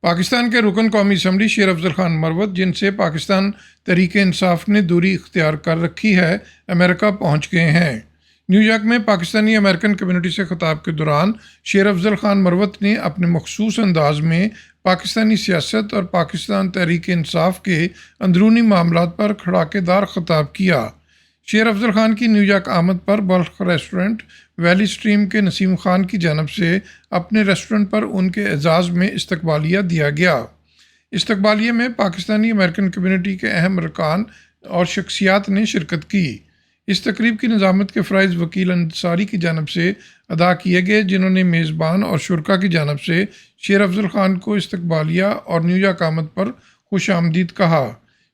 پاکستان کے رکن قومی اسمبلی شیر افضل خان مروت، جن سے پاکستان تحریک انصاف نے دوری اختیار کر رکھی ہے، امریکہ پہنچ گئے ہیں۔ نیو یارک میں پاکستانی امریکن کمیونٹی سے خطاب کے دوران شیر افضل خان مروت نے اپنے مخصوص انداز میں پاکستانی سیاست اور پاکستان تحریک انصاف کے اندرونی معاملات پر کھڑاکے دار خطاب کیا۔ شیر افضل خان کی نیو یارک آمد پر بلخ ریسٹورنٹ ویلی سٹریم کے نسیم خان کی جانب سے اپنے ریسٹورنٹ پر ان کے اعزاز میں استقبالیہ دیا گیا۔ استقبالیہ میں پاکستانی امریکن کمیونٹی کے اہم ارکان اور شخصیات نے شرکت کی۔ اس تقریب کی نظامت کے فرائض وکیل انصاری کی جانب سے ادا کیے گئے، جنہوں نے میزبان اور شرکا کی جانب سے شیر افضل خان کو استقبالیہ اور نیو یارک آمد پر خوش آمدید کہا۔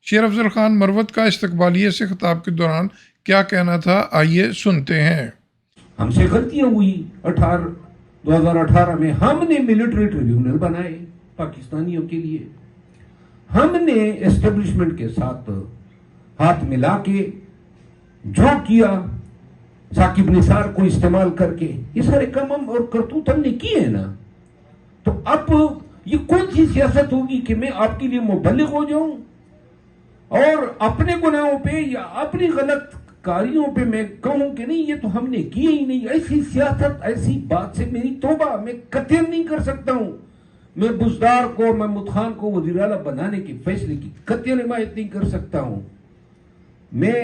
شیر افضل خان مروت کا استقبالیہ سے خطاب کے دوران کیا کہنا تھا، آئیے سنتے ہیں۔ ہم سے غلطیاں ہوئی 2018 میں، ہم نے ملٹری ٹریبیونل بنائے پاکستانیوں کے لیے، ہم نے اسٹیبلشمنٹ کے ساتھ ہاتھ ملا کے جو کیا ثاقب نثار کو استعمال کر کے، یہ سارے کام ہم اور کرتوت ہم نے کیے ہیں نا۔ تو اب یہ کون سی سیاست ہوگی کہ میں آپ کے لیے مبلغ ہو جاؤں اور اپنے گناہوں پہ یا اپنی غلط کاریوں پہ میں کہوں کہ نہیں یہ تو ہم نے کیے ہی نہیں؟ ایسی سیاست، ایسی بات سے میری توبہ، میں قطعاً نہیں کر سکتا ہوں۔ میں بزدار کو، محمود خان کو وزیر اعلیٰ بنانے کے فیصلے کی قطعاً حمایت نہیں کر سکتا ہوں۔ میں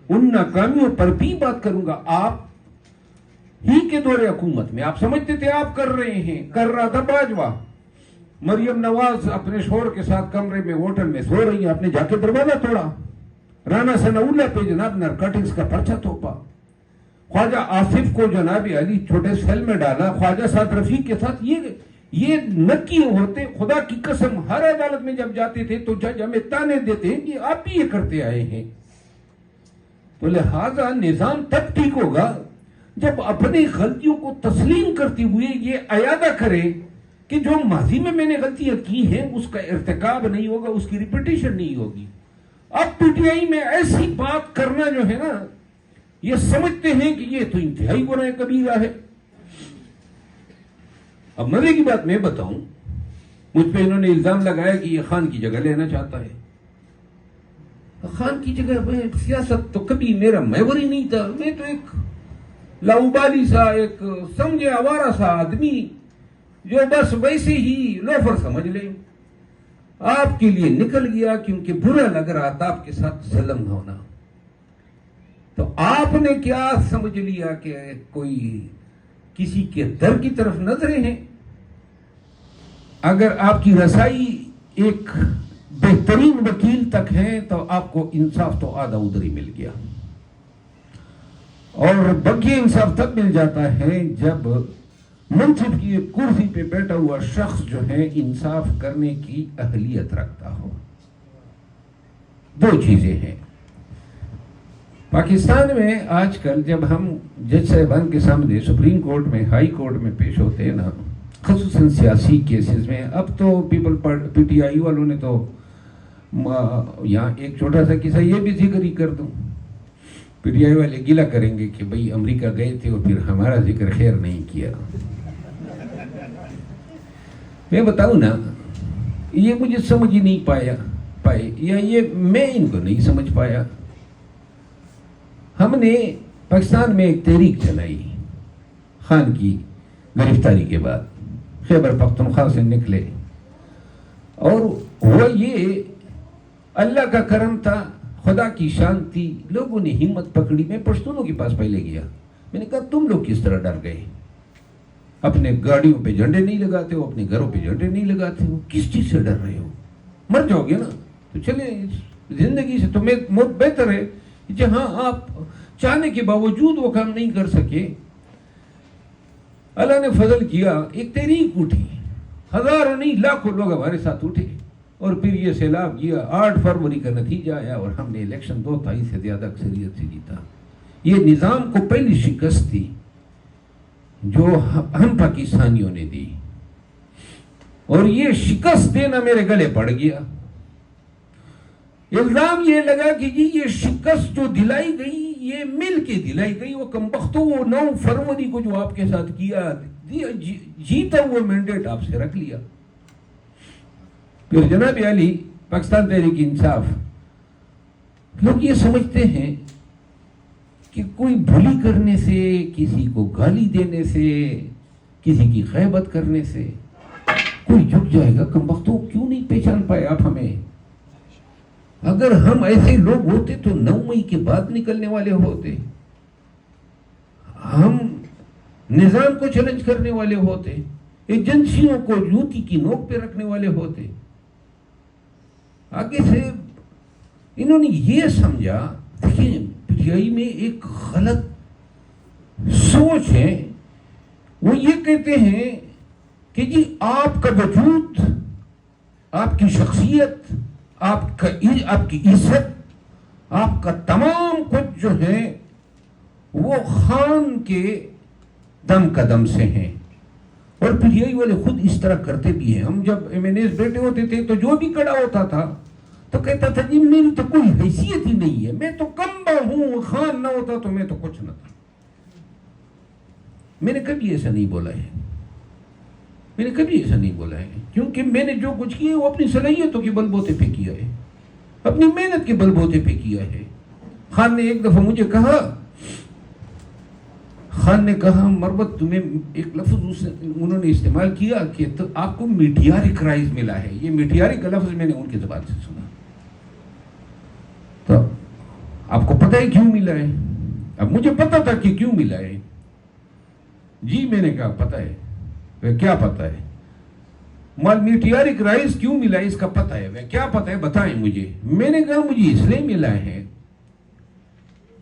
ان ناکامیوں پر بھی بات کروں گا۔ آپ ہی کے دور حکومت میں آپ سمجھتے تھے آپ کر رہے ہیں، کر رہا تھا باجوہ، مریم نواز اپنے شوہر کے ساتھ کمرے میں ہوٹل میں سو رہی ہیں، آپ نے جا کے دروازہ توڑا۔ رانا ثناء اللہ پہ جناب نارکوٹکس کا پرچہ توپا۔ خواجہ آصف کو جناب علی چھوٹے سیل میں ڈالا۔ خواجہ سعد رفیق کے ساتھ یہ نکی ہوتے، خدا کی قسم ہر عدالت میں جب جاتے تھے تو جج ہمیں تانے دیتے ہیں کہ آپ بھی یہ کرتے آئے ہیں۔ تو لہذا نظام تب ٹھیک ہوگا جب اپنی غلطیوں کو تسلیم کرتے ہوئے یہ اعادہ کرے کہ جو ماضی میں نے غلطیاں کی ہیں اس کا ارتکاب نہیں ہوگا، اس کی ریپیٹیشن نہیں ہوگی۔ اب پی ٹی آئی میں ایسی بات کرنا جو ہے نا، یہ سمجھتے ہیں کہ یہ تو انتہائی گناہ کبیرہ ہے۔ اب مزے کی بات میں بتاؤں، مجھ پہ انہوں نے الزام لگایا کہ یہ خان کی جگہ لینا چاہتا ہے۔ خان کی جگہ میں سیاست تو کبھی میرا محور ہی نہیں تھا۔ میں تو ایک لاؤبالی سا، ایک سمجھے آوارہ سا آدمی جو بس ویسے ہی لوفر سمجھ لیں، آپ کے لیے نکل گیا کیونکہ برا لگ رہا تھا آپ کے ساتھ ظلم ہونا۔ تو آپ نے کیا سمجھ لیا کہ کوئی کسی کے در کی طرف نظریں ہیں؟ اگر آپ کی رسائی ایک بہترین وکیل تک ہے تو آپ کو انصاف تو آدھا ادھر ہی مل گیا، اور بقیہ انصاف تب مل جاتا ہے جب منصب کی ایک کرسی پہ بیٹھا ہوا شخص جو ہے انصاف کرنے کی اہلیت رکھتا ہو۔ دو چیزیں ہیں پاکستان میں آج کل، جب ہم جج صاحبان کے سامنے سپریم کورٹ میں، ہائی کورٹ میں پیش ہوتے ہیں نا، خصوصاً سیاسی کیسز میں، اب تو پی ٹی آئی والوں نے تو یہاں ایک چھوٹا سا قصہ یہ بھی ذکر ہی کر دوں، پی ٹی آئی والے گلہ کریں گے کہ بھئی امریکہ گئے تھے اور پھر ہمارا ذکر خیر نہیں کیا۔ میں بتاؤں نا، یہ مجھے سمجھ ہی نہیں پائے یا یہ میں ان کو نہیں سمجھ پایا۔ ہم نے پاکستان میں ایک تحریک چلائی خان کی گرفتاری کے بعد، خیبر پختونخوا سے نکلے، اور وہ یہ اللہ کا کرم تھا، خدا کی شان تھی، لوگوں نے ہمت پکڑی۔ میں پشتونوں کے پاس پہلے گیا، میں نے کہا تم لوگ کس طرح ڈر گئے؟ اپنے گاڑیوں پہ جھنڈے نہیں لگاتے ہو، اپنے گھروں پہ جھنڈے نہیں لگاتے ہو، کس چیز سے ڈر رہے ہو؟ مر جاؤ گے نا، تو چلے زندگی سے تمہیں موت بہتر ہے۔ جہاں آپ چاہنے کے باوجود وہ کام نہیں کر سکے، اللہ نے فضل کیا، ایک تحریک اٹھی، ہزاروں نہیں لاکھوں لوگ ہمارے ساتھ اٹھے، اور پھر یہ سیلاب گیا۔ 8 فروری کا نتیجہ آیا اور ہم نے الیکشن 2/3 سے زیادہ اکثریت سے جیتا۔ یہ نظام کو پہلی شکست تھی جو ہم پاکستانیوں نے دی، اور یہ شکست دینا میرے گلے پڑ گیا۔ الزام یہ لگا کہ جی یہ شکست جو دلائی گئی یہ مل کے دلائی گئی، وہ کمبختوں 9 فروری کو جو آپ کے ساتھ کیا، جیتا ہوا مینڈیٹ آپ سے رکھ لیا۔ پھر جناب علی پاکستان تحریک انصاف، لوگ یہ سمجھتے ہیں کہ کوئی بھولی کرنے سے، کسی کو گالی دینے سے، کسی کی غیبت کرنے سے کوئی جھک جائے گا. کم وقتوں کیوں نہیں پہچان پائے آپ ہمیں؟ اگر ہم ایسے لوگ ہوتے تو 9 مئی کے بعد نکلنے والے ہوتے، ہم نظام کو چیلنج کرنے والے ہوتے، ایجنسیوں کو جوتی کی نوک پہ رکھنے والے ہوتے. آگے سے انہوں نے یہ سمجھا، دیکھیں پی آئی میں ایک غلط سوچ ہے. وہ یہ کہتے ہیں کہ جی آپ کا وجود، آپ کی شخصیت، آپ کی عزت، آپ کا تمام کچھ جو ہے وہ خان کے دم قدم سے ہیں. اور پی ٹی آئی والے خود اس طرح کرتے بھی ہیں. ہم جب ایم این ایز بیٹھے ہوتے تھے تو جو بھی کھڑا ہوتا تھا تو کہتا تھا جی میری تو کوئی حیثیت ہی نہیں ہے، میں تو کمبا ہوں، خان نہ ہوتا تو میں تو کچھ نہ تھا. میں نے کبھی ایسا نہیں بولا ہے، میں نے کبھی ایسا نہیں بولا ہے، کیونکہ میں نے جو کچھ کیا ہے وہ اپنی صلاحیتوں کے بل بوتے پہ کیا ہے، اپنی محنت کے بل بوتے پہ کیا ہے. خان نے ایک دفعہ مجھے کہا مربت تمہیں ایک لفظ انہوں نے استعمال کیا کہ تو آپ کو میٹیارک رائز ملا ہے. یہ میٹیارک کا لفظ میں نے ان کی زبان سے سنا. تو آپ کو پتہ ہے کیوں ملا ہے؟ اب مجھے پتا تھا کہ کیوں ملا ہے. جی میں نے کہا پتہ ہے. کیا پتہ ہے؟ میٹیارک رائز کیوں ملا ہے اس کا پتہ ہے. کیا پتہ ہے بتائیں مجھے. میں نے کہا مجھے اس لیے ملا ہے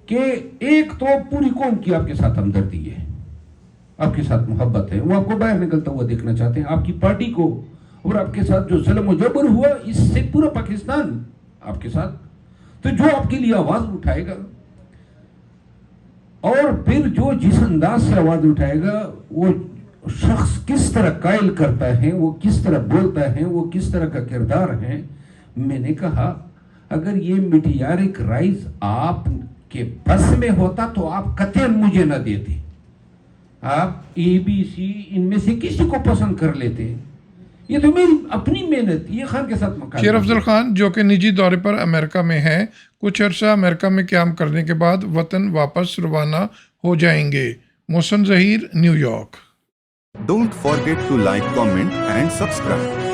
کہ ایک تو پوری قوم کی آپ کے ساتھ ہمدردی ہے، آپ کے ساتھ محبت ہے، وہ آپ کو باہر نکلتا ہوا دیکھنا چاہتے ہیں. آپ کی پارٹی کو اور آپ کے ساتھ جو ظلم و جبر ہوا اس سے پورا پاکستان آپ کے ساتھ. تو جو آپ کے لیے آواز اٹھائے گا اور پھر جو جس انداز سے آواز اٹھائے گا وہ شخص کس طرح قائل کرتا ہے، وہ کس طرح بولتا ہے، وہ کس طرح کا کردار ہے. میں نے کہا اگر یہ میٹیارک رائز آپ کے بس میں ہوتا تو آپ قطعاً مجھے نہ دیتے، آپ اے بی سی ان میں سے کسی کو پسند کر لیتے. یہ تو میری اپنی محنت، یہ خان کے ساتھ مقابلہ. شیر افضل خان جو کہ نجی دورے پر امریکہ میں ہیں، کچھ عرصہ امریکہ میں قیام کرنے کے بعد وطن واپس روانہ ہو جائیں گے. Mohsin Zaheer, New York. Don't forget to like, comment and subscribe.